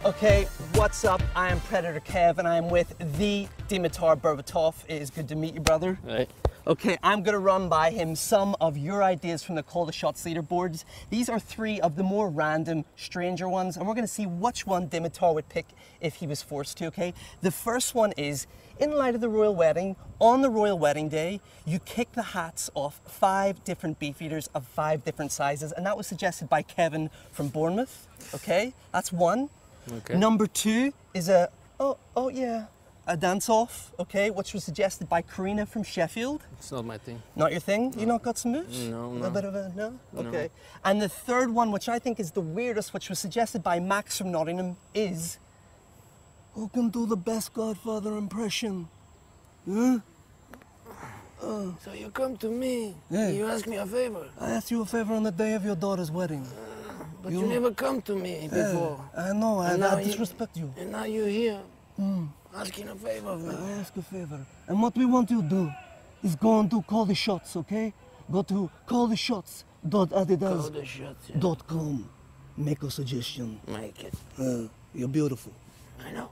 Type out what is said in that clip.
Okay, what's up? I am Predator Kev and I am with the Dimitar Berbatov. It is good to meet you, brother. Right. Okay, I'm gonna run by him some of your ideas from the Call the Shots leaderboards. These are 3 of the more random, stranger ones, and we're gonna see which one Dimitar would pick if he was forced to, okay? The first one is, in light of the royal wedding, on the royal wedding day, you kick the hats off 5 different beefeaters of 5 different sizes, and that was suggested by Kevin from Bournemouth, okay? That's one. Okay. Number 2 is a dance-off, okay, which was suggested by Karina from Sheffield. It's not my thing. Not your thing? You not got some moves? No, A no. bit of a no? No. Okay. And the third one, which I think is the weirdest, which was suggested by Max from Nottingham, is who can do the best Godfather impression? Huh? So you come to me, Yeah. you ask me a favor, I asked you a favor on the day of your daughter's wedding. but you never come to me before. I know, I now disrespect you. And now you're here, asking a favor of me. I ask a favor. And what we want you to do is go and do Call the Shots, okay? Go to calltheshots.adidas.com. Call the shots, yeah. Make a suggestion. Make it. You're beautiful. I know.